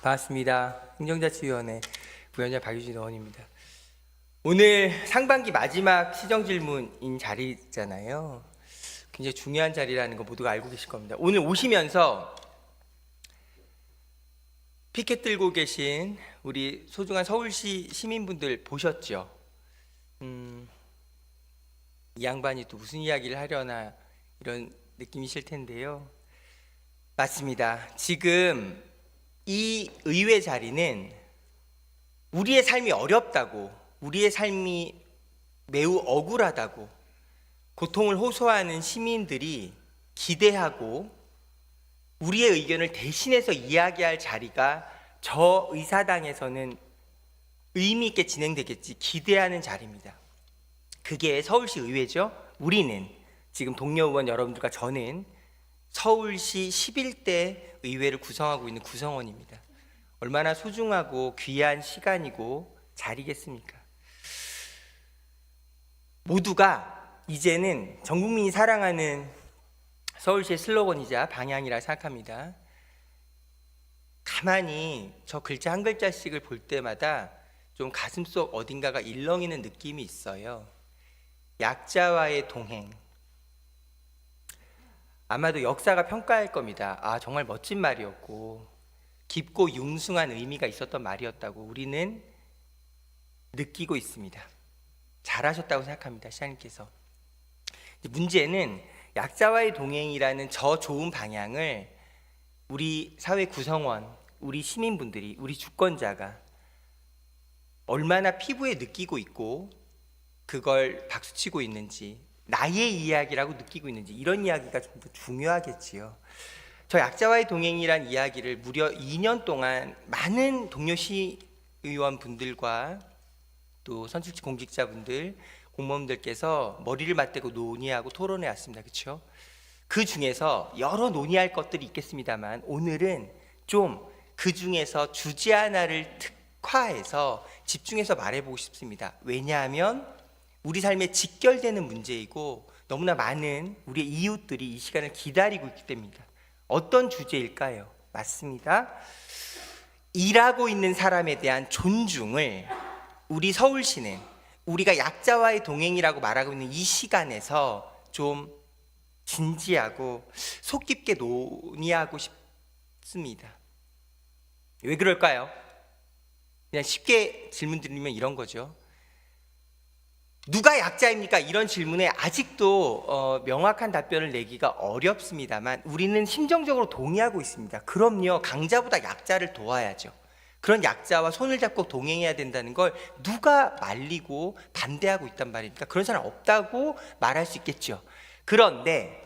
반갑습니다. 행정자치위원회 부위원장 박유진 의원입니다. 오늘 상반기 마지막 시정질문인 자리잖아요. 굉장히 중요한 자리라는 거 모두가 알고 계실 겁니다. 오늘 오시면서 피켓 들고 계신 우리 소중한 서울시 시민분들 보셨죠? 이 양반이 또 무슨 이야기를 하려나 이런 느낌이실 텐데요. 맞습니다. 지금 이 의회 자리는 우리의 삶이 어렵다고, 우리의 삶이 매우 억울하다고 고통을 호소하는 시민들이 기대하고 우리의 의견을 대신해서 이야기할 자리가 저 의사당에서는 의미 있게 진행되겠지 기대하는 자리입니다. 그게 서울시 의회죠. 우리는 지금 동료 의원 여러분들과 저는 서울시 11대 의회를 구성하고 있는 구성원입니다. 얼마나 소중하고 귀한 시간이고 자리겠습니까? 모두가 이제는 전 국민이 사랑하는 서울시의 슬로건이자 방향이라 생각합니다. 가만히 저 글자 한 글자씩을 볼 때마다 좀 가슴속 어딘가가 일렁이는 느낌이 있어요. 약자와의 동행. 아마도 역사가 평가할 겁니다. 아, 정말 멋진 말이었고 깊고 융숭한 의미가 있었던 말이었다고 우리는 느끼고 있습니다. 잘하셨다고 생각합니다. 시장님께서. 문제는 약자와의 동행이라는 저 좋은 방향을 우리 사회 구성원, 우리 시민분들이, 우리 주권자가 얼마나 피부에 느끼고 있고 그걸 박수치고 있는지, 나의 이야기라고 느끼고 있는지, 이런 이야기가 좀 더 중요하겠지요. 저 약자와의 동행이란 이야기를 무려 2년 동안 많은 동료 시의원분들과 또 선출직 공직자분들, 공무원들께서 머리를 맞대고 논의하고 토론해 왔습니다. 그렇죠? 그 중에서 여러 논의할 것들이 있겠습니다만 오늘은 좀 그 중에서 주제 하나를 특화해서 집중해서 말해보고 싶습니다. 왜냐하면 우리 삶에 직결되는 문제이고 너무나 많은 우리의 이웃들이 이 시간을 기다리고 있기 때문입니다. 어떤 주제일까요? 맞습니다. 일하고 있는 사람에 대한 존중을 우리 서울시는 우리가 약자와의 동행이라고 말하고 있는 이 시간에서 좀 진지하고 속 깊게 논의하고 싶습니다. 왜 그럴까요? 그냥 쉽게 질문 드리면 이런 거죠. 누가 약자입니까? 이런 질문에 아직도 명확한 답변을 내기가 어렵습니다만 우리는 심정적으로 동의하고 있습니다. 그럼요, 강자보다 약자를 도와야죠. 그런 약자와 손을 잡고 동행해야 된다는 걸 누가 말리고 반대하고 있단 말입니까? 그런 사람 없다고 말할 수 있겠죠. 그런데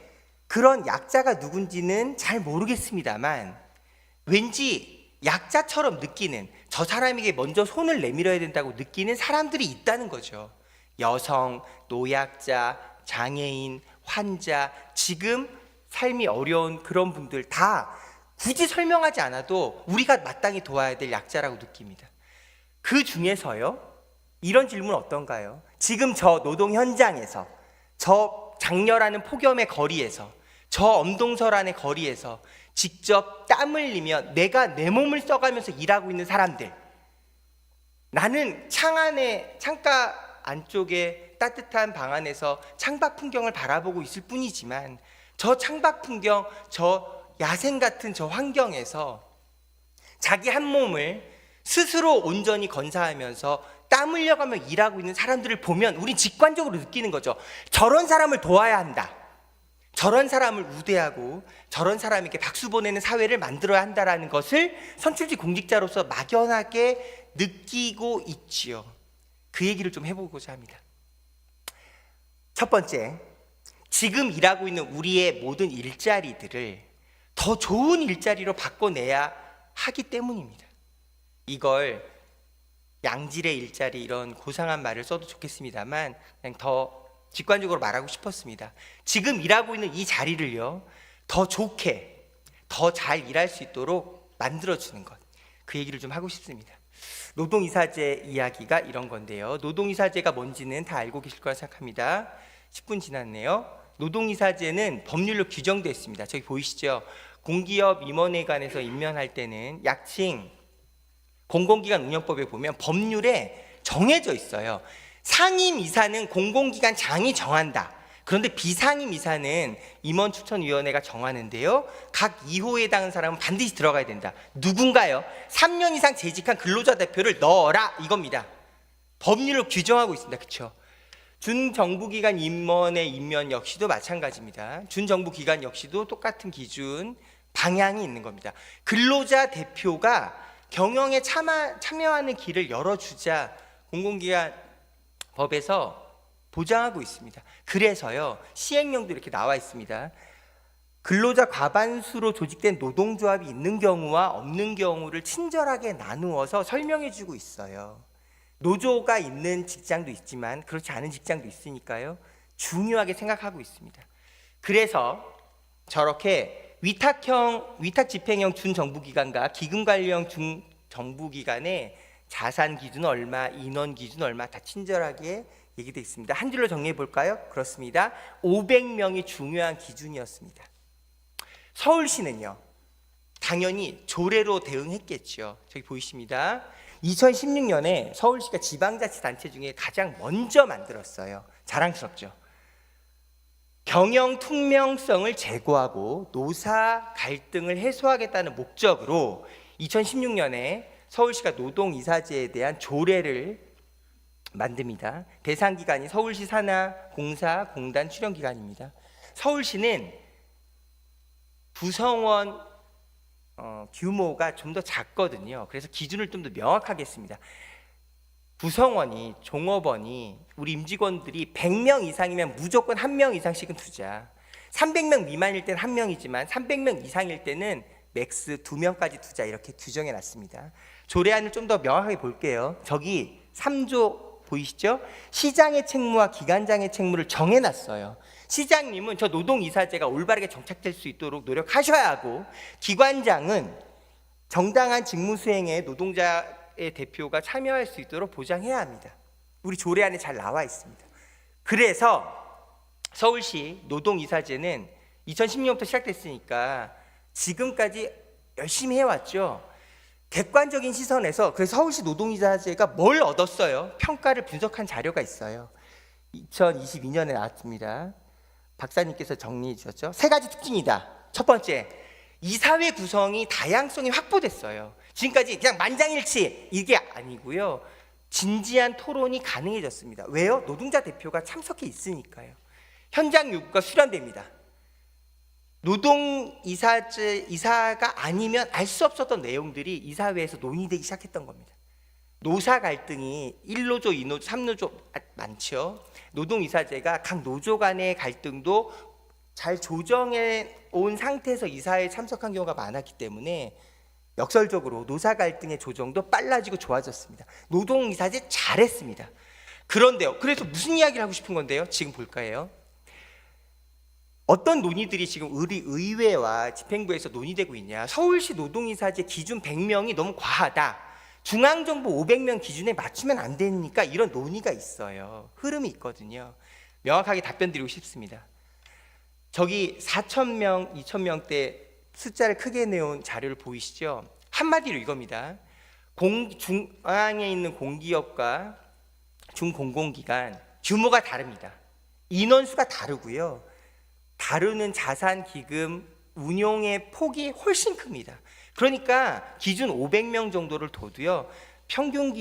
그런 약자가 누군지는 잘 모르겠습니다만 왠지 약자처럼 느끼는, 저 사람에게 먼저 손을 내밀어야 된다고 느끼는 사람들이 있다는 거죠. 여성, 노약자, 장애인, 환자, 지금 삶이 어려운 그런 분들 다 굳이 설명하지 않아도 우리가 마땅히 도와야 될 약자라고 느낍니다. 그 중에서요, 이런 질문 어떤가요? 지금 저 노동 현장에서, 저 장렬하는 폭염의 거리에서, 저 엄동설안의 거리에서 직접 땀 흘리며 내가 내 몸을 써가면서 일하고 있는 사람들, 나는 창가 안쪽에 따뜻한 방 안에서 창밖 풍경을 바라보고 있을 뿐이지만 저 창밖 풍경, 저 야생 같은 저 환경에서 자기 한 몸을 스스로 온전히 건사하면서 땀 흘려가며 일하고 있는 사람들을 보면 우린 직관적으로 느끼는 거죠. 저런 사람을 도와야 한다. 저런 사람을 우대하고 저런 사람에게 박수 보내는 사회를 만들어야 한다라는 것을 선출직 공직자로서 막연하게 느끼고 있지요. 그 얘기를 좀 해보고자 합니다. 첫 번째, 지금 일하고 있는 우리의 모든 일자리들을 더 좋은 일자리로 바꿔내야 하기 때문입니다. 이걸 양질의 일자리, 이런 고상한 말을 써도 좋겠습니다만 그냥 더 직관적으로 말하고 싶었습니다. 지금 일하고 있는 이 자리를요, 더 좋게, 더 잘 일할 수 있도록 만들어주는 것, 그 얘기를 좀 하고 싶습니다. 노동이사제 이야기가 이런 건데요, 노동이사제가 뭔지는 다 알고 계실 거라 생각합니다. 10분 지났네요. 노동이사제는 법률로 규정되어 있습니다. 저기 보이시죠? 공기업 임원회관에서 임명할 때는 약칭 공공기관 운영법에 보면 법률에 정해져 있어요. 상임이사는 공공기관장이 정한다. 그런데 비상임이사는 임원추천위원회가 정하는데요, 각 2호에 해당하는 사람은 반드시 들어가야 된다. 누군가요? 3년 이상 재직한 근로자 대표를 넣어라, 이겁니다. 법률로 규정하고 있습니다. 그렇죠? 준정부기관 임원의 임면 역시도 마찬가지입니다. 준정부기관 역시도 똑같은 기준, 방향이 있는 겁니다. 근로자 대표가 경영에 참여하는 길을 열어주자 공공기관 법에서 보장하고 있습니다. 그래서요, 시행령도 이렇게 나와 있습니다. 근로자 과반수로 조직된 노동조합이 있는 경우와 없는 경우를 친절하게 나누어서 설명해 주고 있어요. 노조가 있는 직장도 있지만 그렇지 않은 직장도 있으니까요, 중요하게 생각하고 있습니다. 그래서 저렇게 위탁 집행형 준정부기관과 기금관리형 준정부기관의 자산 기준 얼마, 인원 기준 얼마 다 친절하게 얘기되어 있습니다. 한 줄로 정리해 볼까요? 그렇습니다. 500명이 중요한 기준이었습니다. 서울시는요, 당연히 조례로 대응했겠죠. 저기 보이십니다. 2016년에 서울시가 지방자치단체 중에 가장 먼저 만들었어요. 자랑스럽죠. 경영 투명성을 제고하고 노사 갈등을 해소하겠다는 목적으로 2016년에 서울시가 노동이사제에 대한 조례를 만듭니다. 대상 기관이 서울시 산하 공사 공단 출연 기관입니다. 서울시는 구성원 규모가 좀 더 작거든요. 그래서 기준을 좀 더 명확하게 했습니다. 구성원이, 종업원이, 우리 임직원들이 100명 이상이면 무조건 1명 이상씩은 두자. 300명 미만일 때는 1명이지만 300명 이상일 때는 맥스 2명까지 두자, 이렇게 규정해 놨습니다. 조례안을 좀 더 명확하게 볼게요. 저기 3조 보이시죠? 시장의 책무와 기관장의 책무를 정해놨어요. 시장님은 저 노동이사제가 올바르게 정착될 수 있도록 노력하셔야 하고, 기관장은 정당한 직무 수행에 노동자의 대표가 참여할 수 있도록 보장해야 합니다. 우리 조례안에 잘 나와 있습니다. 그래서 서울시 노동이사제는 2016년부터 시작됐으니까 지금까지 열심히 해왔죠. 객관적인 시선에서, 그래서 서울시 노동이사제가 뭘 얻었어요? 평가를 분석한 자료가 있어요. 2022년에 나왔습니다. 박사님께서 정리해 주셨죠. 3가지 특징이다. 첫 번째, 이사회 구성이 다양성이 확보됐어요. 지금까지 그냥 만장일치 이게 아니고요, 진지한 토론이 가능해졌습니다. 왜요? 노동자 대표가 참석해 있으니까요. 현장 요구가 수렴됩니다. 노동이사가 아니면 알 수 없었던 내용들이 이사회에서 논의되기 시작했던 겁니다. 노사 갈등이 1노조, 2노조, 3노조 많죠. 노동이사제가 각 노조 간의 갈등도 잘 조정해 온 상태에서 이사회에 참석한 경우가 많았기 때문에 역설적으로 노사 갈등의 조정도 빨라지고 좋아졌습니다. 노동이사제 잘했습니다. 그런데요, 그래서 무슨 이야기를 하고 싶은 건데요, 지금 볼까요? 어떤 논의들이 지금 우리 의회와 집행부에서 논의되고 있냐. 서울시 노동이사제 기준 100명이 너무 과하다. 중앙정부 500명 기준에 맞추면 안 되니까 이런 논의가 있어요. 흐름이 있거든요. 명확하게 답변 드리고 싶습니다. 저기 4,000명, 2,000명대 숫자를 크게 내온 자료를 보이시죠? 한마디로 이겁니다. 중앙에 있는 공기업과 중공공기관 규모가 다릅니다. 인원수가 다르고요, 다루는 자산 기금 운용의 폭이 훨씬 큽니다. 그러니까 기준 500명 정도를 둬도요, 평균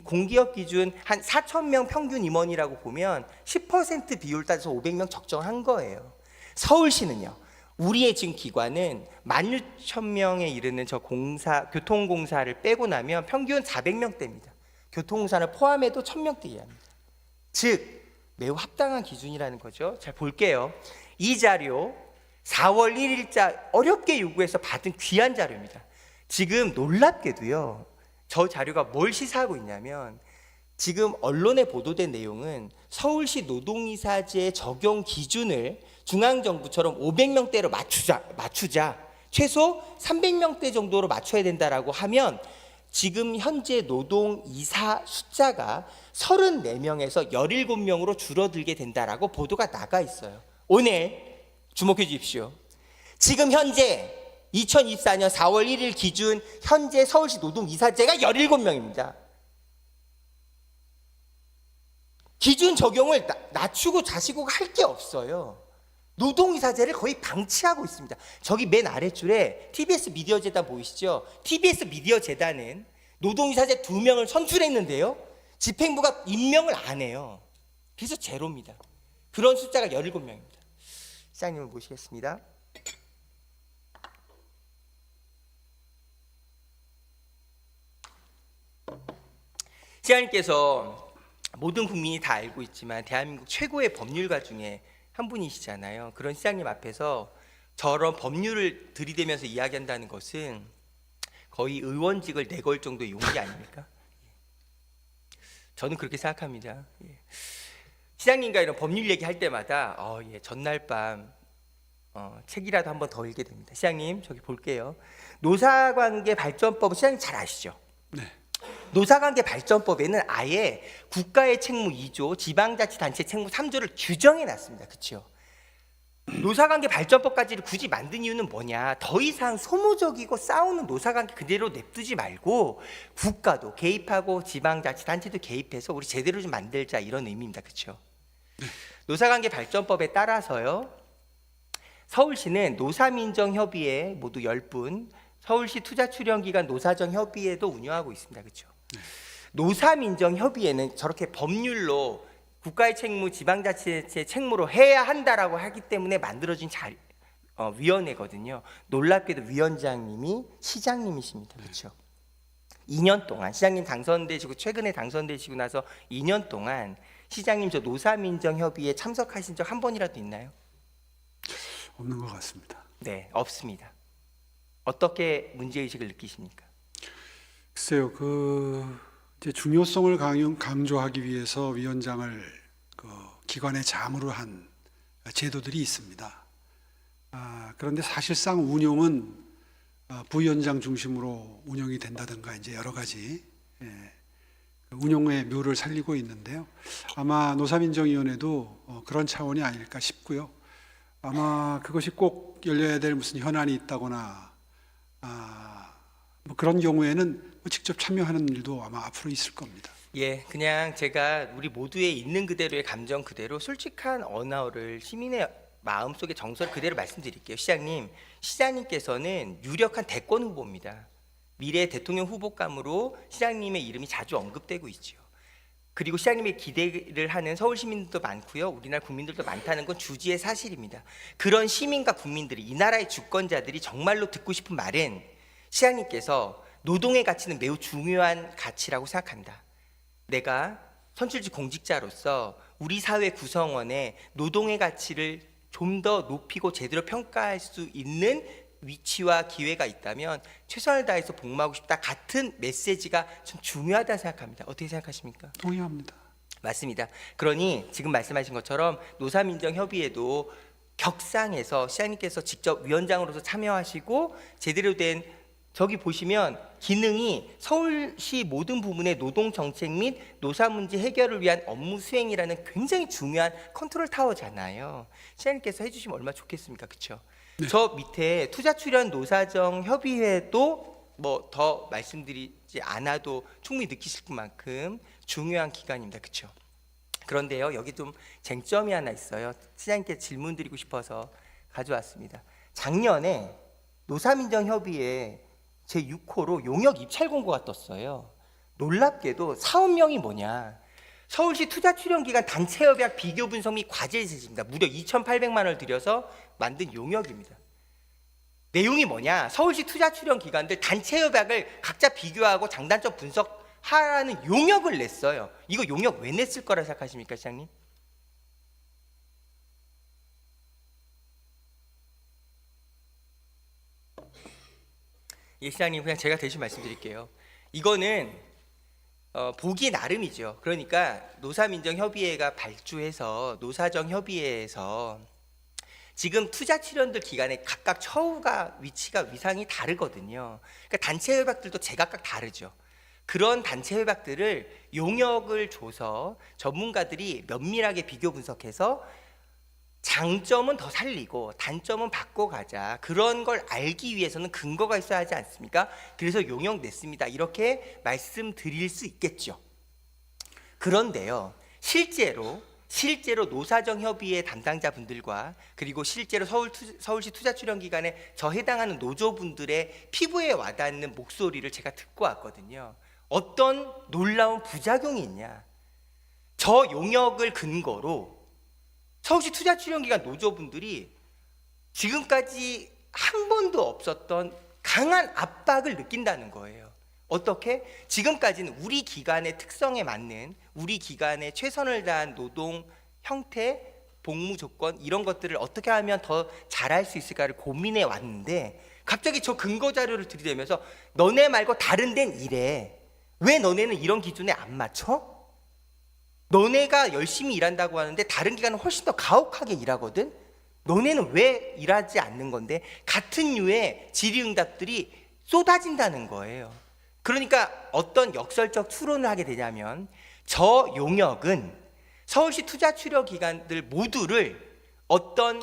공기업 기준 한 4,000명 평균 임원이라고 보면 10% 비율 따져서 500명 적정한 거예요. 서울시는요, 우리의 지금 기관은 16,000명에 이르는 저 교통공사를 빼고 나면 평균 400명대입니다. 교통공사를 포함해도 1,000명대 이하입니다. 즉 매우 합당한 기준이라는 거죠. 잘 볼게요. 이 자료 4월 1일자 어렵게 요구해서 받은 귀한 자료입니다. 지금 놀랍게도요, 저 자료가 뭘 시사하고 있냐면, 지금 언론에 보도된 내용은 서울시 노동이사제 적용 기준을 중앙정부처럼 500명대로 맞추자, 최소 300명대 정도로 맞춰야 된다라고 하면 지금 현재 노동이사 숫자가 34명에서 17명으로 줄어들게 된다라고 보도가 나가 있어요. 오늘 주목해 주십시오. 지금 현재 2024년 4월 1일 기준 현재 서울시 노동이사제가 17명입니다. 기준 적용을 낮추고 자시고 할 게 없어요. 노동이사제를 거의 방치하고 있습니다. 저기 맨 아래줄에 TBS 미디어 재단 보이시죠? TBS 미디어 재단은 노동이사제 2명을 선출했는데요, 집행부가 임명을 안 해요. 그래서 제로입니다. 그런 숫자가 17명입니다. 시장님을 모시겠습니다. 시장님께서 모든 국민이 다 알고 있지만 대한민국 최고의 법률가 중에 한 분이시잖아요. 그런 시장님 앞에서 저런 법률을 들이대면서 이야기한다는 것은 거의 의원직을 내걸 정도의 용기 아닙니까? 저는 그렇게 생각합니다. 시장님과 이런 법률 얘기할 때마다 전날 밤 책이라도 한번 더 읽게 됩니다. 시장님 저기 볼게요. 노사관계 발전법 시장님 잘 아시죠? 네. 노사관계 발전법에는 아예 국가의 책무 2조, 지방자치단체 책무 3조를 규정해 놨습니다. 그렇죠? 노사관계 발전법까지를 굳이 만든 이유는 뭐냐? 더 이상 소모적이고 싸우는 노사관계 그대로 냅두지 말고 국가도 개입하고 지방자치단체도 개입해서 우리 제대로 좀 만들자, 이런 의미입니다. 그렇죠? 노사관계 발전법에 따라서요, 서울시는 노사민정협의회 모두 10분, 서울시 투자출연기관 노사정협의회도 운영하고 있습니다. 그렇죠? 노사민정협의회는 저렇게 법률로 국가의 책무, 지방자치의 책무로 해야 한다라고 하기 때문에 만들어진 위원회거든요. 놀랍게도 위원장님이 시장님이십니다. 그렇죠? 2년 동안 시장님 당선되시고 최근에 당선되시고 나서 2년 동안 시장님 저 노사민정협의회에 참석하신 적 한 번이라도 있나요? 없는 것 같습니다. 네, 없습니다. 어떻게 문제의식을 느끼십니까? 글쎄요, 이제 중요성을 강조하기 위해서 위원장을 기관의 장으로 한 제도들이 있습니다. 그런데 사실상 운영은 부위원장 중심으로 운영이 된다든가 이제 여러 가지 운영의 묘를 살리고 있는데요. 아마 노사민정위원회도 그런 차원이 아닐까 싶고요. 아마 그것이 꼭 열려야 될 무슨 현안이 있다거나 뭐 그런 경우에는 직접 참여하는 일도 아마 앞으로 있을 겁니다. 예, 그냥 제가 우리 모두의 있는 그대로의 감정 그대로 솔직한 언어를 시민의 마음속의 정서를 그대로 말씀드릴게요. 시장님께서는 유력한 대권 후보입니다. 미래 대통령 후보감으로 시장님의 이름이 자주 언급되고 있죠. 그리고 시장님의 기대를 하는 서울 시민들도 많고요, 우리나라 국민들도 많다는 건 주지의 사실입니다. 그런 시민과 국민들이, 이 나라의 주권자들이 정말로 듣고 싶은 말은 시장님께서 노동의 가치는 매우 중요한 가치라고 생각한다. 내가 선출직 공직자로서 우리 사회 구성원의 노동의 가치를 좀 더 높이고 제대로 평가할 수 있는 위치와 기회가 있다면 최선을 다해서 복무하고 싶다, 같은 메시지가 좀 중요하다 생각합니다. 어떻게 생각하십니까? 동의합니다. 맞습니다. 그러니 지금 말씀하신 것처럼 노사민정협의회도 격상해서 시장님께서 직접 위원장으로서 참여하시고 제대로 된, 저기 보시면 기능이 서울시 모든 부문의 노동정책 및 노사 문제 해결을 위한 업무 수행이라는 굉장히 중요한 컨트롤 타워잖아요. 시장님께서 해주시면 얼마나 좋겠습니까? 그렇죠? 네. 저 밑에 투자출연 노사정 협의회도 뭐 더 말씀드리지 않아도 충분히 느끼실 만큼 중요한 기관입니다. 그렇죠? 그런데요, 여기 좀 쟁점이 하나 있어요. 시장님께 질문 드리고 싶어서 가져왔습니다. 작년에 노사민정협의회 제6호로 용역 입찰 공고가 떴어요. 놀랍게도 사업명이 뭐냐, 서울시 투자출연기관 단체협약 비교 분석 및 과제 제시입니다. 무려 2,800만 원을 들여서 만든 용역입니다. 내용이 뭐냐, 서울시 투자출연기관들 단체협약을 각자 비교하고 장단점 분석하라는 용역을 냈어요. 이거 용역 왜 냈을 거라 생각하십니까, 시장님? 예, 시장님, 그냥 제가 대신 말씀드릴게요. 이거는 보기 나름이죠. 그러니까 노사민정협의회가 발주해서 노사정협의회에서 지금 투자출연들 기간에 각각 처우가, 위치가, 위상이 다르거든요. 그러니까 단체 협약들도 제각각 다르죠. 그런 단체 협약들을 용역을 줘서 전문가들이 면밀하게 비교 분석해서 장점은 더 살리고 단점은 바꿔가자. 그런 걸 알기 위해서는 근거가 있어야 하지 않습니까? 그래서 용역 냈습니다. 이렇게 말씀드릴 수 있겠죠. 그런데요, 실제로 노사정 협의회 담당자분들과 그리고 실제로 서울시 투자출연기관에 저 해당하는 노조분들의 피부에 와닿는 목소리를 제가 듣고 왔거든요. 어떤 놀라운 부작용이 있냐? 저 용역을 근거로 서울시 투자출연기관 노조분들이 지금까지 한 번도 없었던 강한 압박을 느낀다는 거예요. 어떻게? 지금까지는 우리 기관의 특성에 맞는, 우리 기관의 최선을 다한 노동 형태, 복무 조건 이런 것들을 어떻게 하면 더 잘할 수 있을까를 고민해 왔는데 갑자기 저 근거 자료를 들이대면서 너네 말고 다른 데는 이래. 왜 너네는 이런 기준에 안 맞춰? 너네가 열심히 일한다고 하는데 다른 기관은 훨씬 더 가혹하게 일하거든. 너네는 왜 일하지 않는 건데? 같은 류의 질의응답들이 쏟아진다는 거예요. 그러니까 어떤 역설적 추론을 하게 되냐면 저 용역은 서울시 투자출연기관들 모두를 어떤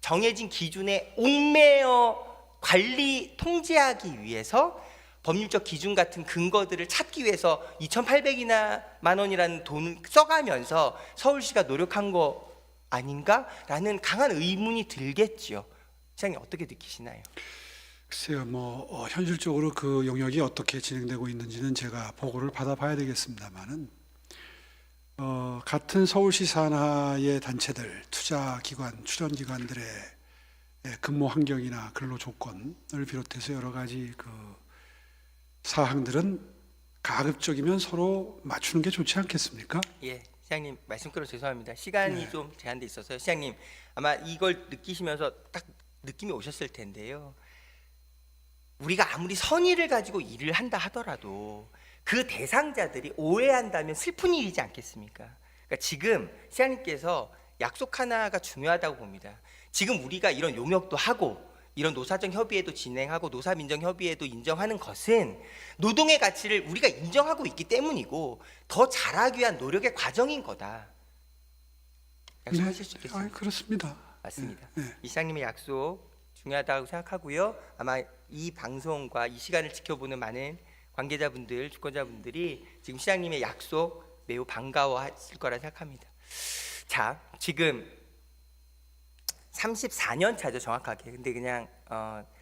정해진 기준에 옥매어 관리 통제하기 위해서 법률적 기준 같은 근거들을 찾기 위해서 2,800만 원이라는 돈을 써가면서 서울시가 노력한 거 아닌가라는 강한 의문이 들겠죠. 시장님 어떻게 느끼시나요? 글쎄요, 현실적으로 그 용역이 어떻게 진행되고 있는지는 제가 보고를 받아봐야 되겠습니다만은 같은 서울시 산하의 단체들, 투자기관, 출연기관들의 근무 환경이나 근로 조건을 비롯해서 여러 가지 그 사항들은 가급적이면 서로 맞추는 게 좋지 않겠습니까? 예, 시장님 말씀 끊어 죄송합니다. 시간이 좀 제한돼 있어서요. 시장님 아마 이걸 느끼시면서 딱 느낌이 오셨을 텐데요. 우리가 아무리 선의를 가지고 일을 한다 하더라도 그 대상자들이 오해한다면 슬픈 일이지 않겠습니까? 그러니까 지금 시장님께서 약속 하나가 중요하다고 봅니다. 지금 우리가 이런 용역도 하고 이런 노사정 협의회도 진행하고 노사민정협의회도 인정하는 것은 노동의 가치를 우리가 인정하고 있기 때문이고 더 잘하기 위한 노력의 과정인 거다. 약속하실 수 있겠습니까? 그렇습니다. 맞습니다. 네. 이 시장님의 약속 중요하다고 생각하고요. 아마 이 방송과 이 시간을 지켜보는 많은 관계자분들, 주권자분들이 지금 시장님의 약속 매우 반가워하실 거라 생각합니다. 자, 지금 34년 차죠, 정확하게. 근데 그냥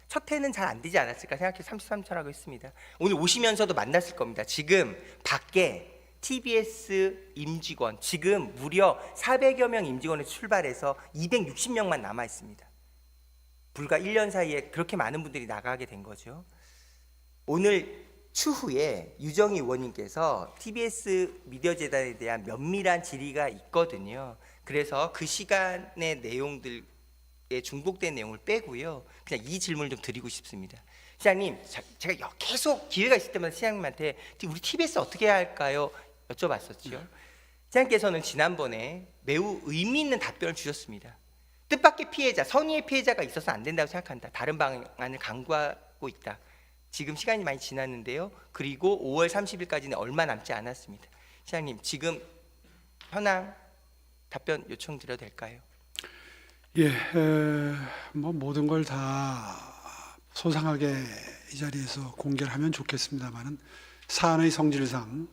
첫 해는 잘 안 되지 않았을까 생각해서 33차라고 했습니다. 오늘 오시면서도 만났을 겁니다. 지금 밖에 TBS 임직원 지금 무려 400여 명 임직원에서 출발해서 260명만 남아 있습니다. 불과 1년 사이에 그렇게 많은 분들이 나가게 된 거죠. 오늘 추후에 유정희 의원님께서 TBS 미디어 재단에 대한 면밀한 질의가 있거든요. 그래서 그 시간의 내용들에 중복된 내용을 빼고요. 그냥 이 질문을 좀 드리고 싶습니다. 시장님, 제가 계속 기회가 있을 때마다 시장님한테 우리 TBS 어떻게 해야 할까요? 여쭤봤었죠. 시장님께서는 지난번에 매우 의미 있는 답변을 주셨습니다. 뜻밖의 피해자, 선의의 피해자가 있어서 안 된다고 생각한다. 다른 방안을 강구하고 있다. 지금 시간이 많이 지났는데요. 그리고 5월 30일까지는 얼마 남지 않았습니다. 시장님, 지금 현황 답변 요청드려도 될까요? 예, 모든 걸 다 소상하게 이 자리에서 공개를 하면 좋겠습니다만은 사안의 성질상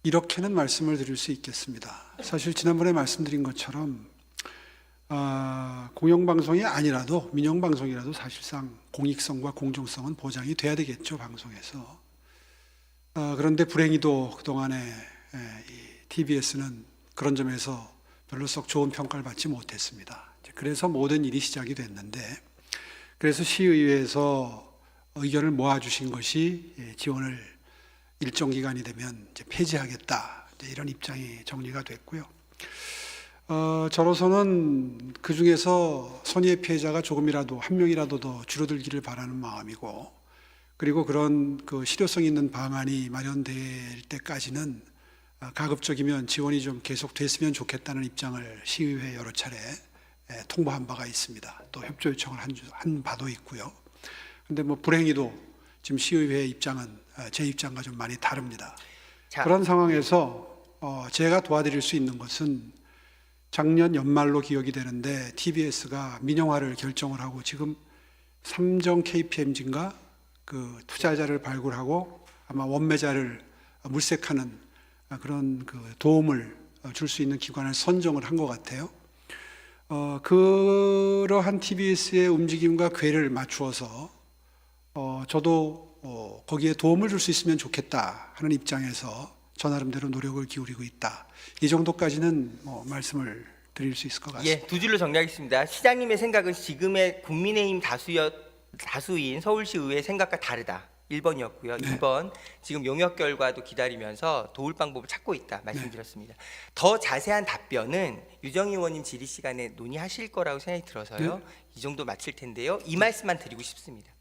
이렇게는 말씀을 드릴 수 있겠습니다. 사실 지난번에 말씀드린 것처럼 공영방송이 아니라도 민영방송이라도 사실상 공익성과 공정성은 보장이 돼야 되겠죠, 방송에서. 그런데 불행히도 그동안에 이 TBS는 그런 점에서 별로 썩 좋은 평가를 받지 못했습니다. 그래서 모든 일이 시작이 됐는데, 그래서 시의회에서 의견을 모아주신 것이 지원을 일정 기간이 되면 이제 폐지하겠다, 이런 입장이 정리가 됐고요. 저로서는 그 중에서 선의의 피해자가 조금이라도 한 명이라도 더 줄어들기를 바라는 마음이고, 그리고 그런 그 실효성 있는 방안이 마련될 때까지는 가급적이면 지원이 좀 계속됐으면 좋겠다는 입장을 시의회에 여러 차례 통보한 바가 있습니다. 또 협조 요청을 한 바도 있고요. 근데 불행히도 지금 시의회의 입장은 제 입장과 좀 많이 다릅니다. 그런 상황에서 제가 도와드릴 수 있는 것은 작년 연말로 기억이 되는데 TBS가 민영화를 결정을 하고 지금 삼정 KPMG인가 그 투자자를 발굴하고 아마 원매자를 물색하는 그런 그 도움을 줄 수 있는 기관을 선정을 한 것 같아요. 그러한 TBS의 움직임과 궤를 맞추어서 저도 거기에 도움을 줄 수 있으면 좋겠다 하는 입장에서 저 나름대로 노력을 기울이고 있다. 이 정도까지는 말씀을 드릴 수 있을 것 같습니다. 예, 두 줄로 정리하겠습니다. 시장님의 생각은 지금의 국민의힘 다수인 서울시 의회 생각과 다르다. 1번이었고요. 네. 2번 지금 용역 결과도 기다리면서 도울 방법을 찾고 있다 말씀드렸습니다. 더 자세한 답변은 유정희 의원님 질의 시간에 논의하실 거라고 생각이 들어서요. 이 정도 마칠 텐데요. 이 말씀만 드리고 싶습니다.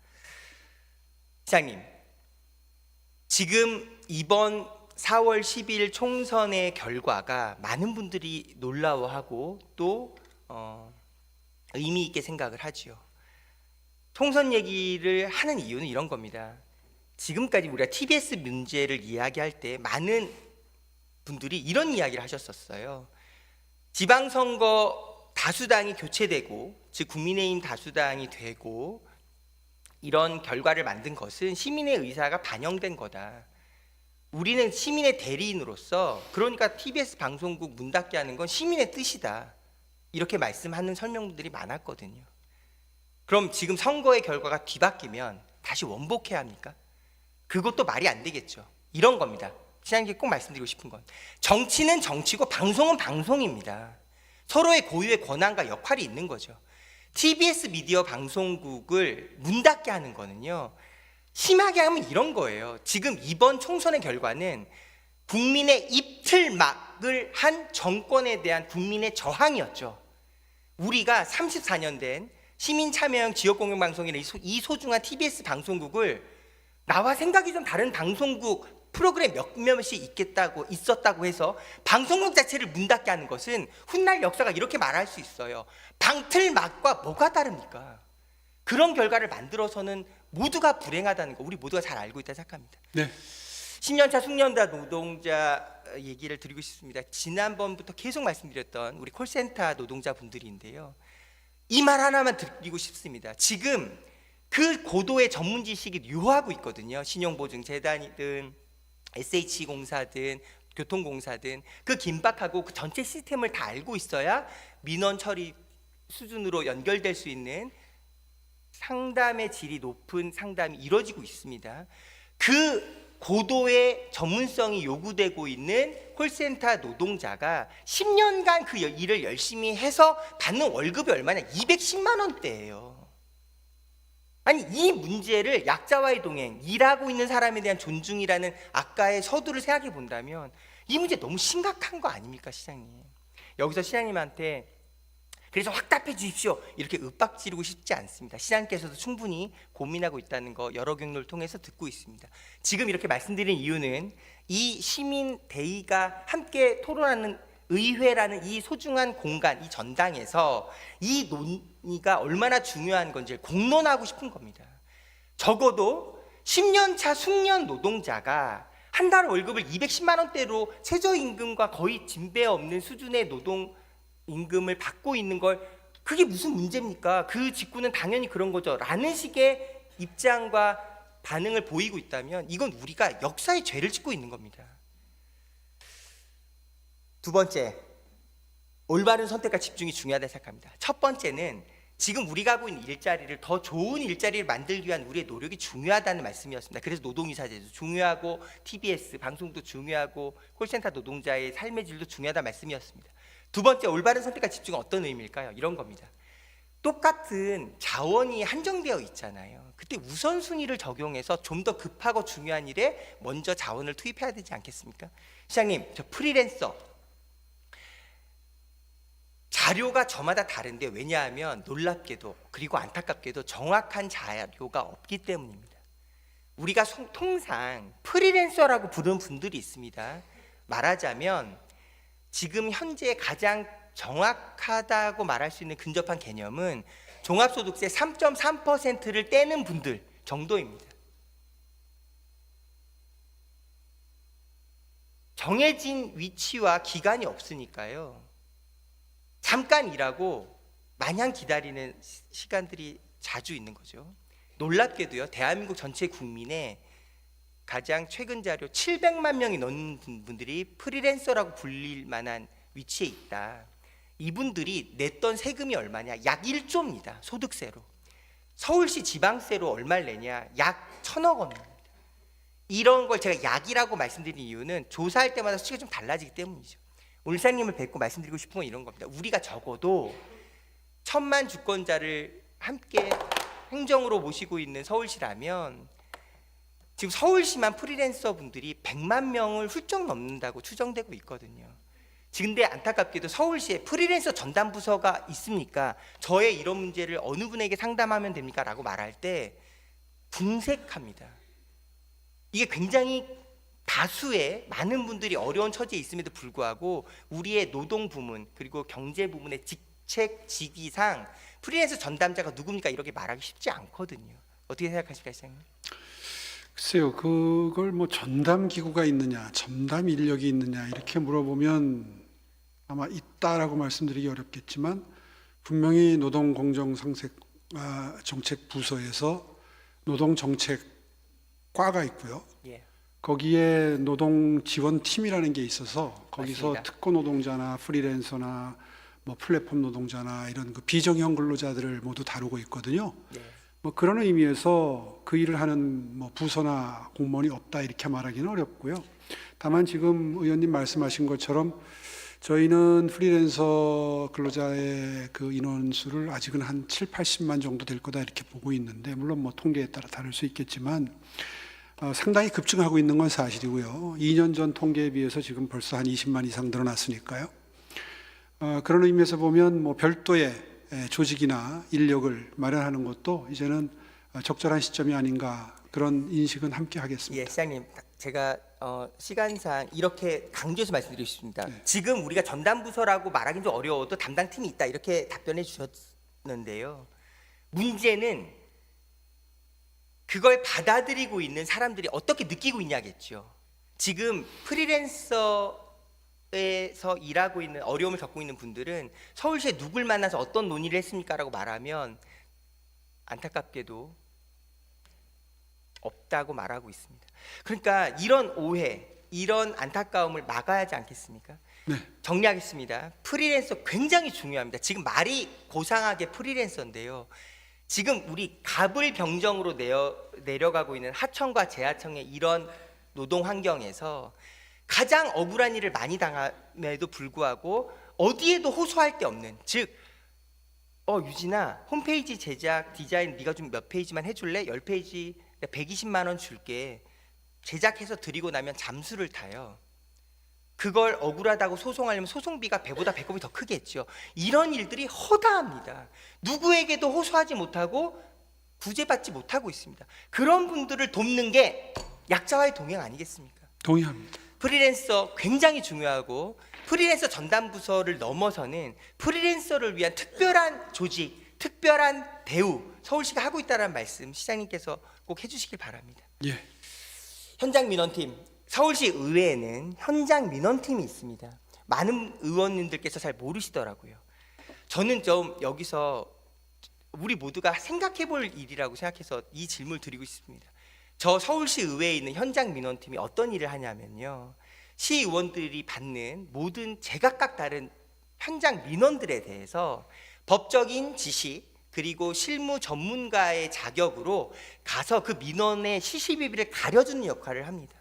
시장님, 지금 이번 4월 10일 총선의 결과가 많은 분들이 놀라워하고 또 의미 있게 생각을 하지요. 총선 얘기를 하는 이유는 이런 겁니다. 지금까지 우리가 TBS 문제를 이야기할 때 많은 분들이 이런 이야기를 하셨었어요. 지방선거 다수당이 교체되고, 즉 국민의힘 다수당이 되고 이런 결과를 만든 것은 시민의 의사가 반영된 거다. 우리는 시민의 대리인으로서, 그러니까 TBS 방송국 문 닫게 하는 건 시민의 뜻이다. 이렇게 말씀하는 설명들이 많았거든요. 그럼 지금 선거의 결과가 뒤바뀌면 다시 원복해야 합니까? 그것도 말이 안 되겠죠. 이런 겁니다. 시장님께 꼭 말씀드리고 싶은 건, 정치는 정치고 방송은 방송입니다. 서로의 고유의 권한과 역할이 있는 거죠. TBS 미디어 방송국을 문 닫게 하는 거는요, 심하게 하면 이런 거예요. 지금 이번 총선의 결과는 국민의 입틀막을 한 정권에 대한 국민의 저항이었죠. 우리가 34년 된 시민참여형 지역공영방송이라는 이 소중한 TBS 방송국을 나와 생각이 좀 다른 방송국 프로그램 몇몇이 있었다고 해서 방송국 자체를 문 닫게 하는 것은 훗날 역사가 이렇게 말할 수 있어요. 방틀막과 뭐가 다릅니까? 그런 결과를 만들어서는 모두가 불행하다는 거 우리 모두가 잘 알고 있다 생각합니다. 네. 10년차 숙련자 노동자 얘기를 드리고 싶습니다. 지난번부터 계속 말씀드렸던 우리 콜센터 노동자분들인데요. 이 말 하나만 드리고 싶습니다. 지금 그 고도의 전문 지식이 유효하고 있거든요. 신용보증재단이든 SH공사든 교통공사든 그 긴박하고 그 전체 시스템을 다 알고 있어야 민원 처리 수준으로 연결될 수 있는 상담의 질이 높은 상담이 이루어지고 있습니다. 그 고도의 전문성이 요구되고 있는 콜센터 노동자가 10년간 그 일을 열심히 해서 받는 월급이 얼마냐? 210만 원대예요. 아니, 이 문제를 약자와의 동행, 일하고 있는 사람에 대한 존중이라는 아까의 서두를 생각해 본다면 이 문제 너무 심각한 거 아닙니까, 시장님? 여기서 시장님한테 그래서 확답해 주십시오 이렇게 윽박지르고 싶지 않습니다. 시장님께서도 충분히 고민하고 있다는 거 여러 경로를 통해서 듣고 있습니다. 지금 이렇게 말씀드린 이유는 이 시민 대의가 함께 토론하는 의회라는 이 소중한 공간, 이 전당에서 이 논의가 얼마나 중요한 건지 공론하고 싶은 겁니다. 적어도 10년차 숙련 노동자가 한 달 월급을 210만 원대로 최저임금과 거의 진배 없는 수준의 노동 임금을 받고 있는 걸, 그게 무슨 문제입니까? 그 직구는 당연히 그런 거죠 라는 식의 입장과 반응을 보이고 있다면 이건 우리가 역사의 죄를 짓고 있는 겁니다. 두 번째, 올바른 선택과 집중이 중요하다고 생각합니다. 첫 번째는 지금 우리가 하고 있는 일자리를 더 좋은 일자리를 만들기 위한 우리의 노력이 중요하다는 말씀이었습니다. 그래서 노동이사제도 중요하고 TBS 방송도 중요하고 콜센터 노동자의 삶의 질도 중요하다는 말씀이었습니다. 두 번째, 올바른 선택과 집중은 어떤 의미일까요? 이런 겁니다. 똑같은 자원이 한정되어 있잖아요. 그때 우선순위를 적용해서 좀 더 급하고 중요한 일에 먼저 자원을 투입해야 되지 않겠습니까? 시장님, 저 프리랜서 자료가 저마다 다른데, 왜냐하면 놀랍게도 그리고 안타깝게도 정확한 자료가 없기 때문입니다. 우리가 통상 프리랜서라고 부르는 분들이 있습니다. 말하자면 지금 현재 가장 정확하다고 말할 수 있는 근접한 개념은 종합소득세 3.3%를 떼는 분들 정도입니다. 정해진 위치와 기간이 없으니까요. 잠깐 일하고 마냥 기다리는 시간들이 자주 있는 거죠. 놀랍게도요, 대한민국 전체 국민의 가장 최근 자료 700만 명이 넘는 분들이 프리랜서라고 불릴 만한 위치에 있다. 이분들이 냈던 세금이 얼마냐? 약 1조입니다. 소득세로. 서울시 지방세로 얼마를 내냐? 약 1,000억 원입니다. 이런 걸 제가 약이라고 말씀드린 이유는 조사할 때마다 수치가 좀 달라지기 때문이죠. 오늘 사장님을 뵙고 말씀드리고 싶은 건 이런 겁니다. 우리가 적어도 1,000만 주권자를 함께 행정으로 모시고 있는 서울시라면 지금 서울시만 프리랜서 분들이 100만 명을 훌쩍 넘는다고 추정되고 있거든요. 근데 안타깝게도 서울시에 프리랜서 전담 부서가 있습니까? 저의 이런 문제를 어느 분에게 상담하면 됩니까? 라고 말할 때 궁색합니다. 이게 굉장히 다수의 많은 분들이 어려운 처지에 있음에도 불구하고 우리의 노동 부문 그리고 경제 부문의 직책 직위상 프리랜서 전담자가 누굽니까? 이렇게 말하기 쉽지 않거든요. 어떻게 생각하십니까, 시장님? 글쎄요, 그걸 뭐 전담 기구가 있느냐, 전담 인력이 있느냐 이렇게 물어보면 아마 있다라고 말씀드리기 어렵겠지만 분명히 노동공정정책 부서에서 노동정책과가 있고요. 예. 거기에 노동지원팀이라는 게 있어서 거기서 맞습니다. 특고 노동자나 프리랜서나 뭐 플랫폼 노동자나 이런 그 비정형 근로자들을 모두 다루고 있거든요. 네. 뭐 그런 의미에서 그 일을 하는 뭐 부서나 공무원이 없다 이렇게 말하기는 어렵고요. 다만 지금 의원님 말씀하신 것처럼 저희는 프리랜서 근로자의 그 인원수를 아직은 한 7, 80만 정도 될 거다 이렇게 보고 있는데 물론 뭐 통계에 따라 다를 수 있겠지만 상당히 급증하고 있는 건 사실이고요. 2년 전 통계에 비해서 지금 벌써 한 20만 이상 늘어났으니까요. 그런 의미에서 보면 뭐 별도의 조직이나 인력을 마련하는 것도 이제는 적절한 시점이 아닌가 그런 인식은 함께 하겠습니다. 예, 시장님, 제가 시간상 이렇게 강조해서 말씀드리고 싶습니다. 네. 지금 우리가 전담 부서라고 말하기는 좀 어려워도 담당팀이 있다 이렇게 답변해 주셨는데요. 문제는 그걸 받아들이고 있는 사람들이 어떻게 느끼고 있냐겠죠. 지금 프리랜서에서 일하고 있는 어려움을 겪고 있는 분들은 서울시에 누굴 만나서 어떤 논의를 했습니까? 라고 말하면 안타깝게도 없다고 말하고 있습니다. 그러니까 이런 오해, 이런 안타까움을 막아야 하지 않겠습니까? 네. 정리하겠습니다. 프리랜서 굉장히 중요합니다. 지금 말이 고상하게 프리랜서인데요. 지금 우리 갑을병정으로 내려가고 있는 하청과 재하청의 이런 노동 환경에서 가장 억울한 일을 많이 당함에도 불구하고 어디에도 호소할 데 없는, 즉 유진아, 홈페이지 제작 디자인 네가 좀 몇 페이지만 해줄래? 10페이지 120만 원 줄게. 제작해서 드리고 나면 잠수를 타요. 그걸 억울하다고 소송하려면 소송비가 배보다 배꼽이 더 크겠죠. 이런 일들이 허다합니다. 누구에게도 호소하지 못하고 구제받지 못하고 있습니다. 그런 분들을 돕는 게 약자와의 동행 아니겠습니까? 동의합니다. 프리랜서 굉장히 중요하고 프리랜서 전담 부서를 넘어서는 프리랜서를 위한 특별한 조직, 특별한 대우 서울시가 하고 있다는 말씀 시장님께서 꼭 해주시길 바랍니다. 예. 현장 민원팀, 서울시 의회에는 현장 민원팀이 있습니다. 많은 의원님들께서 잘 모르시더라고요. 저는 좀 여기서 우리 모두가 생각해 볼 일이라고 생각해서 이 질문을 드리고 싶습니다. 저 서울시 의회에 있는 현장 민원팀이 어떤 일을 하냐면요, 시의원들이 받는 모든 제각각 다른 현장 민원들에 대해서 법적인 지시 그리고 실무 전문가의 자격으로 가서 그 민원의 시시비비를 가려주는 역할을 합니다.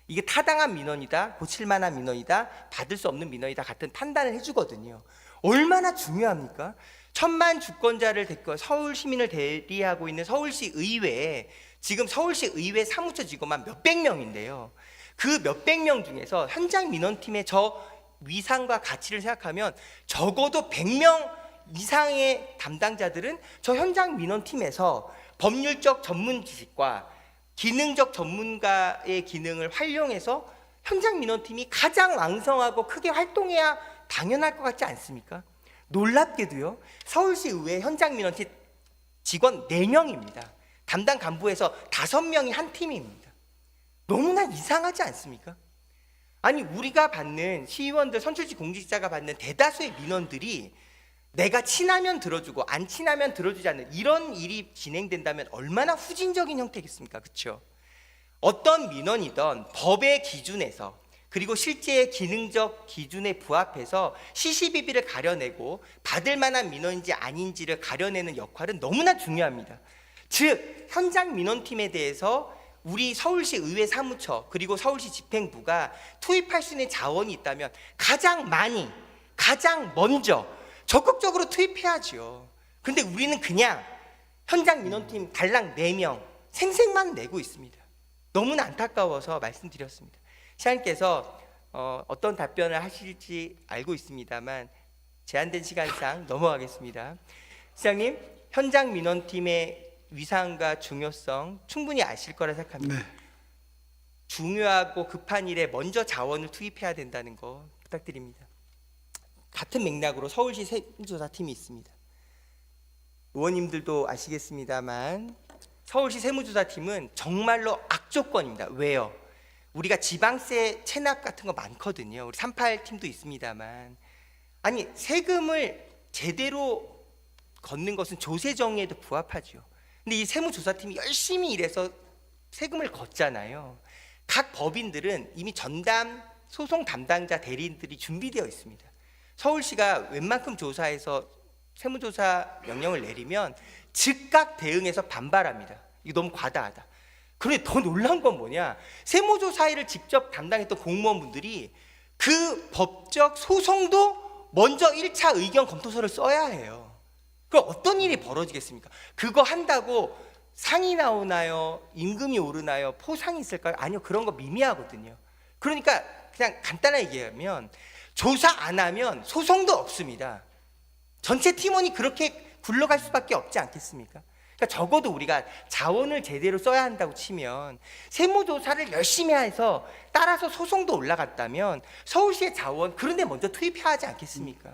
이게 타당한 민원이다, 고칠만한 민원이다, 받을 수 없는 민원이다 같은 판단을 해주거든요. 얼마나 중요합니까? 1,000만 주권자를 데리고 서울 시민을 대리하고 있는 서울시 의회에 지금 서울시 의회 사무처 직원만 몇백 명인데요. 그 몇백 명 중에서 현장 민원팀의 저 위상과 가치를 생각하면 적어도 100명 이상의 담당자들은 저 현장 민원팀에서 법률적 전문 지식과 기능적 전문가의 기능을 활용해서 현장 민원팀이 가장 왕성하고 크게 활동해야 당연할 것 같지 않습니까? 놀랍게도요, 서울시 의회 현장 민원팀 직원 4명입니다. 담당 간부에서 5명이 한 팀입니다. 너무나 이상하지 않습니까? 아니, 우리가 받는 시의원들, 선출직 공직자가 받는 대다수의 민원들이 내가 친하면 들어주고 안 친하면 들어주지 않는 이런 일이 진행된다면 얼마나 후진적인 형태겠습니까? 그렇죠? 어떤 민원이든 법의 기준에서 그리고 실제의 기능적 기준에 부합해서 시시비비를 가려내고 받을 만한 민원인지 아닌지를 가려내는 역할은 너무나 중요합니다. 즉 현장 민원팀에 대해서 우리 서울시 의회 사무처 그리고 서울시 집행부가 투입할 수 있는 자원이 있다면 가장 많이 가장 먼저 적극적으로 투입해야죠. 근데 우리는 그냥 현장 민원팀 달랑 4명 생색만 내고 있습니다. 너무나 안타까워서 말씀드렸습니다. 시장님께서 어떤 답변을 하실지 알고 있습니다만 제한된 시간상 넘어가겠습니다. 시장님, 현장 민원팀의 위상과 중요성 충분히 아실 거라 생각합니다. 네. 중요하고 급한 일에 먼저 자원을 투입해야 된다는 거 부탁드립니다. 같은 맥락으로 서울시 세무조사팀이 있습니다. 의원님들도 아시겠습니다만 서울시 세무조사팀은 정말로 악조건입니다. 왜요? 우리가 지방세 체납 같은 거 많거든요. 우리 38팀도 있습니다만 아니 세금을 제대로 걷는 것은 조세 정의에도 부합하죠. 근데 이 세무조사팀이 열심히 일해서 세금을 걷잖아요. 각 법인들은 이미 전담 소송 담당자 대리인들이 준비되어 있습니다. 서울시가 웬만큼 조사해서 세무조사 명령을 내리면 즉각 대응해서 반발합니다. 이거 너무 과다하다. 그런데 더 놀라운 건 뭐냐? 세무조사 일을 직접 담당했던 공무원분들이 그 법적 소송도 먼저 1차 의견 검토서를 써야 해요. 그럼 어떤 일이 벌어지겠습니까? 그거 한다고 상이 나오나요? 임금이 오르나요? 포상이 있을까요? 아니요, 그런 거 미미하거든요. 그러니까 그냥 간단하게 얘기하면 조사 안 하면 소송도 없습니다. 전체 팀원이 그렇게 굴러갈 수밖에 없지 않겠습니까? 그러니까 적어도 우리가 자원을 제대로 써야 한다고 치면 세무조사를 열심히 해서 따라서 소송도 올라갔다면 서울시의 자원 그런 데 먼저 투입해야 하지 않겠습니까?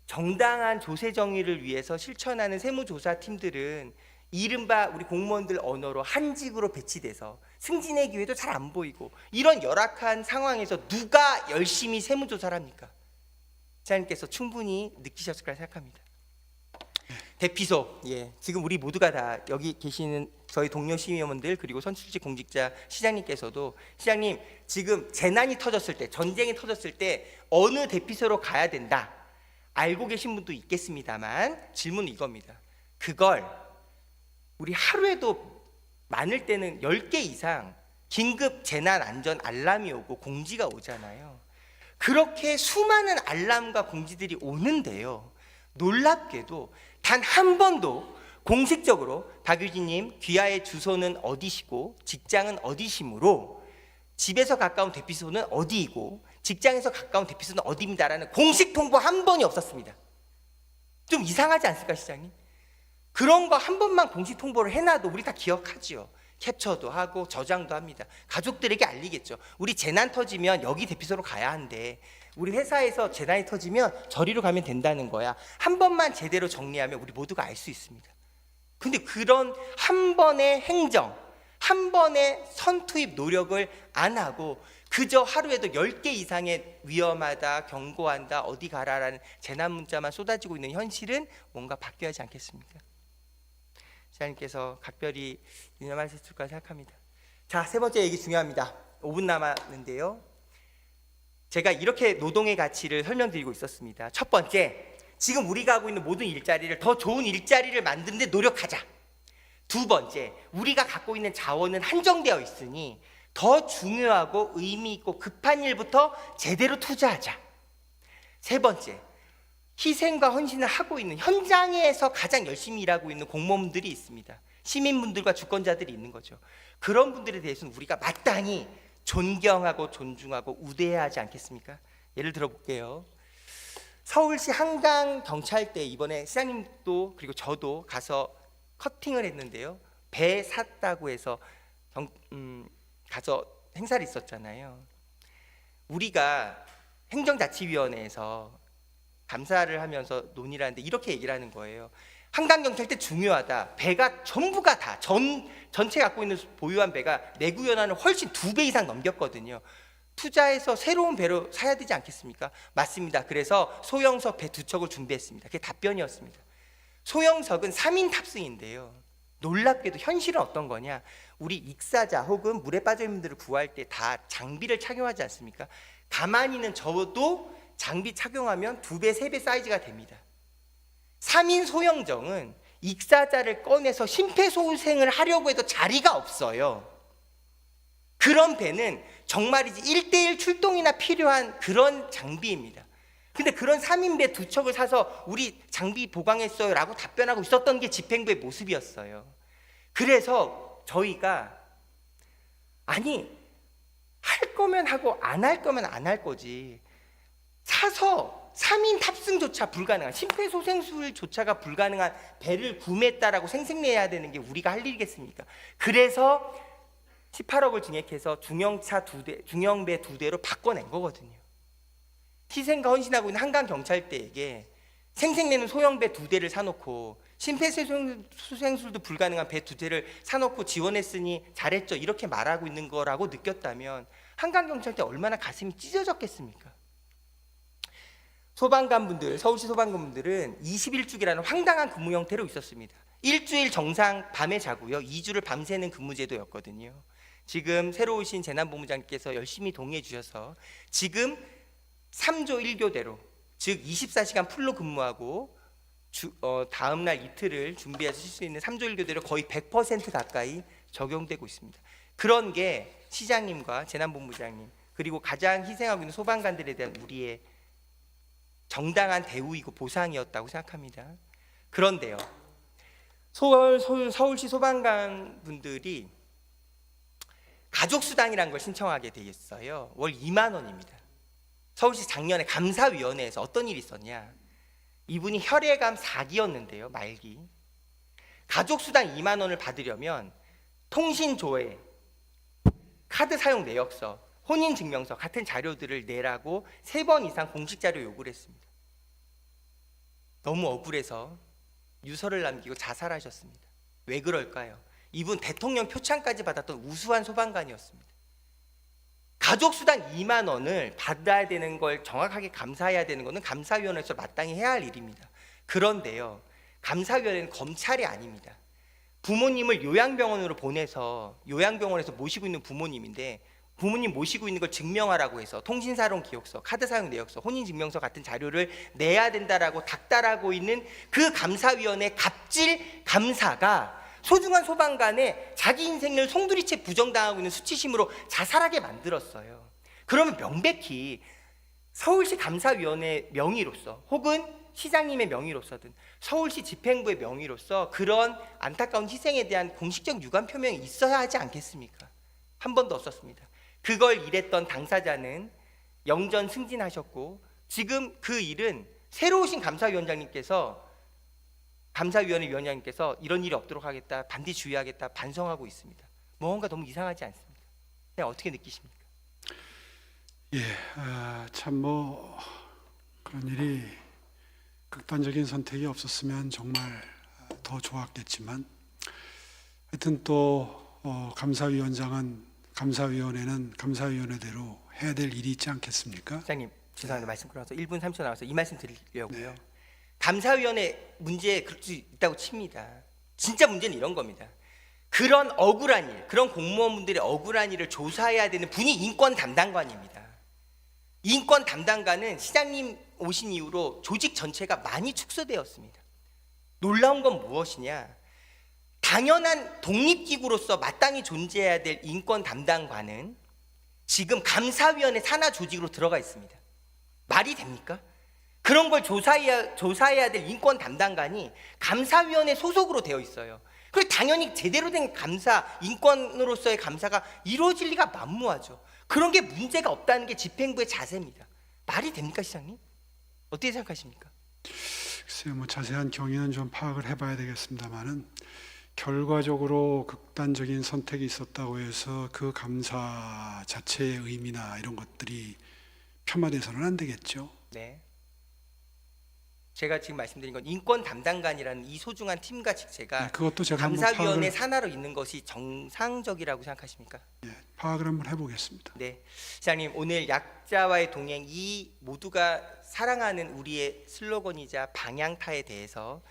정당한 조세 정의를 위해서 실천하는 세무조사 팀들은 이른바 우리 공무원들 언어로 한직으로 배치돼서 승진의 기회도 잘 안 보이고 이런 열악한 상황에서 누가 열심히 세무조사를 합니까? 시장님께서 충분히 느끼셨을 거라 생각합니다. 대피소, 지금 우리 모두가 다 여기 계시는 저희 동료 시의원들 그리고 선출직 공직자 시장님께서도 시장님 지금 재난이 터졌을 때 전쟁이 터졌을 때 어느 대피소로 가야 된다 알고 계신 분도 있겠습니다만 질문은 이겁니다. 그걸 우리 하루에도 많을 때는 10개 이상 긴급 재난 안전 알람이 오고 공지가 오잖아요. 그렇게 수많은 알람과 공지들이 오는데요. 놀랍게도 단 한 번도 공식적으로 박유진님 귀하의 주소는 어디시고 직장은 어디시므로 집에서 가까운 대피소는 어디이고 직장에서 가까운 대피소는 어디입니다라는 공식 통보 한 번이 없었습니다. 좀 이상하지 않습니까, 시장님? 그런 거 한 번만 공식 통보를 해놔도 우리 다 기억하지요. 캡처도 하고 저장도 합니다. 가족들에게 알리겠죠. 우리 재난 터지면 여기 대피소로 가야 한대. 우리 회사에서 재난이 터지면 저리로 가면 된다는 거야. 한 번만 제대로 정리하면 우리 모두가 알 수 있습니다. 근데 그런 한 번의 행정, 한 번의 선투입 노력을 안 하고 그저 하루에도 10개 이상의 위험하다, 경고한다, 어디 가라라는 재난 문자만 쏟아지고 있는 현실은 뭔가 바뀌어야 하지 않겠습니까? 시장님께서 각별히 유념하셨을 거라 생각합니다. 자, 세 번째 얘기 중요합니다. 5분 남았는데요. 제가 이렇게 노동의 가치를 설명드리고 있었습니다. 첫 번째, 지금 우리가 하고 있는 모든 일자리를 더 좋은 일자리를 만드는 데 노력하자. 두 번째, 우리가 갖고 있는 자원은 한정되어 있으니 더 중요하고 의미 있고 급한 일부터 제대로 투자하자. 세 번째, 희생과 헌신을 하고 있는 현장에서 가장 열심히 일하고 있는 공무원들이 있습니다. 시민분들과 주권자들이 있는 거죠. 그런 분들에 대해서는 우리가 마땅히 존경하고 존중하고 우대해야 하지 않겠습니까? 예를 들어 볼게요. 서울시 한강경찰대 이번에 시장님도 그리고 저도 가서 커팅을 했는데요. 배 샀다고 해서 가서 행사를 있었잖아요. 우리가 행정자치위원회에서 감사를 하면서 논의를 하는데 이렇게 얘기를 하는 거예요. 한강경찰대 중요하다. 배가 전부가 다 전체 갖고 있는 보유한 배가 내구연한을 훨씬 2배 이상 넘겼거든요. 투자해서 새로운 배로 사야 되지 않겠습니까? 맞습니다. 그래서 소형석 배 2척을 준비했습니다. 그게 답변이었습니다. 소형석은 3인 탑승인데요. 놀랍게도 현실은 어떤 거냐? 우리 익사자 혹은 물에 빠져 있는 분들을 구할 때 다 장비를 착용하지 않습니까? 가만히는 저도 장비 착용하면 2배, 3배 사이즈가 됩니다. 3인 소형정은 익사자를 꺼내서 심폐소생을 하려고 해도 자리가 없어요. 그런 배는 정말이지 1대1 출동이나 필요한 그런 장비입니다. 근데 그런 3인 배 2척을 사서 우리 장비 보강했어요 라고 답변하고 있었던 게 집행부의 모습이었어요. 그래서 저희가 아니 할 거면 하고 안 할 거면 안 할 거지, 사서 3인 탑승조차 불가능한, 심폐소생술조차가 불가능한 배를 구매했다라고 생색내야 되는 게 우리가 할 일이겠습니까? 그래서 18억을 증액해서 중형배 2대로 바꿔낸 거거든요. 희생과 헌신하고 있는 한강경찰대에게 생색내는 소형배 2대를 사놓고 심폐소생술도 불가능한 배 2대를 사놓고 지원했으니 잘했죠 이렇게 말하고 있는 거라고 느꼈다면 한강경찰대 얼마나 가슴이 찢어졌겠습니까? 소방관분들, 서울시 소방관분들은 21주기라는 황당한 근무 형태로 있었습니다. 일주일 정상 밤에 자고요, 2주를 밤새는 근무제도였거든요. 지금 새로 오신 재난본부장님께서 열심히 동의해 주셔서 지금 3조 1교대로, 즉 24시간 풀로 근무하고 다음 날 이틀을 준비해서 쉴 수 있는 3조 1교대로 거의 100% 가까이 적용되고 있습니다. 그런 게 시장님과 재난본부장님 그리고 가장 희생하고 있는 소방관들에 대한 우리의 정당한 대우이고 보상이었다고 생각합니다. 그런데요, 서울시 소방관 분들이 가족수당이라는 걸 신청하게 돼 있어요. 월 2만 원입니다. 서울시 작년에 감사위원회에서 어떤 일이 있었냐, 이분이 혈액암 4기였는데요, 말기. 가족수당 2만 원을 받으려면 통신조회, 카드 사용 내역서, 혼인증명서 같은 자료들을 내라고 3번 이상 공식 자료 요구를 했습니다. 너무 억울해서 유서를 남기고 자살하셨습니다. 왜 그럴까요? 이분 대통령 표창까지 받았던 우수한 소방관이었습니다. 가족수당 2만 원을 받아야 되는 걸 정확하게 감사해야 되는 것은 감사위원회에서 마땅히 해야 할 일입니다. 그런데요, 감사위원회는 검찰이 아닙니다. 부모님을 요양병원으로 보내서 요양병원에서 모시고 있는 부모님인데 부모님 모시고 있는 걸 증명하라고 해서 통신사용 기록서, 카드 사용 내역서, 혼인증명서 같은 자료를 내야 된다라고 닥달하고 있는 그 감사위원회 갑질 감사가 소중한 소방관의 자기 인생을 송두리째 부정당하고 있는 수치심으로 자살하게 만들었어요. 그러면 명백히 서울시 감사위원회 명의로서 혹은 시장님의 명의로서든 서울시 집행부의 명의로서 그런 안타까운 희생에 대한 공식적 유감 표명이 있어야 하지 않겠습니까? 한 번도 없었습니다. 그걸 일했던 당사자는 영전 승진하셨고 지금 그 일은 새로 오신 감사위원회 위원장님께서 이런 일이 없도록 하겠다, 반드시 주의하겠다 반성하고 있습니다. 뭔가 너무 이상하지 않습니까? 그냥 어떻게 느끼십니까? 예, 참 그런 일이 극단적인 선택이 없었으면 정말 더 좋았겠지만 하여튼 또 감사위원회는 감사위원회대로 해야 될 일이 있지 않겠습니까? 시장님 죄송합니다. 말씀 끊어서 1분 30초 남아서 이 말씀 드리려고요. 네. 감사위원회 문제 그럴 수 있다고 칩니다. 진짜 문제는 이런 겁니다. 그런 억울한 일, 그런 공무원분들의 억울한 일을 조사해야 되는 분이 인권 담당관입니다. 인권 담당관은 시장님 오신 이후로 조직 전체가 많이 축소되었습니다. 놀라운 건 무엇이냐? 당연한 독립기구로서 마땅히 존재해야 될 인권 담당관은 지금 감사위원회 산하 조직으로 들어가 있습니다. 말이 됩니까? 그런 걸 조사해야 될 인권 담당관이 감사위원회 소속으로 되어 있어요. 그리고 당연히 제대로 된 감사, 인권으로서의 감사가 이루어질 리가 만무하죠. 그런 게 문제가 없다는 게 집행부의 자세입니다. 말이 됩니까, 시장님? 어떻게 생각하십니까? 글쎄요, 자세한 경위는 좀 파악을 해봐야 되겠습니다만은 결과적으로 극단적인 선택이 있었다고 해서 그 감사 자체의 의미나 이런 것들이 폄하돼서는 안 되겠죠. 네. 제가 지금 말씀드린 건 인권 담당관이라는 이 소중한 팀과 직제가 그것도 제가 감사위원회 산하로 있는 것이 정상적이라고 생각하십니까? 예, 파악을 한번 해보겠습니다. 네, 시장님 오늘 약자와의 동행 이 모두가 사랑하는 우리의 슬로건이자 방향타에 대해서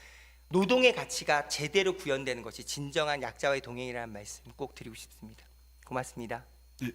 노동의 가치가 제대로 구현되는 것이 진정한 약자와의 동행이라는 말씀 꼭 드리고 싶습니다. 고맙습니다. 네.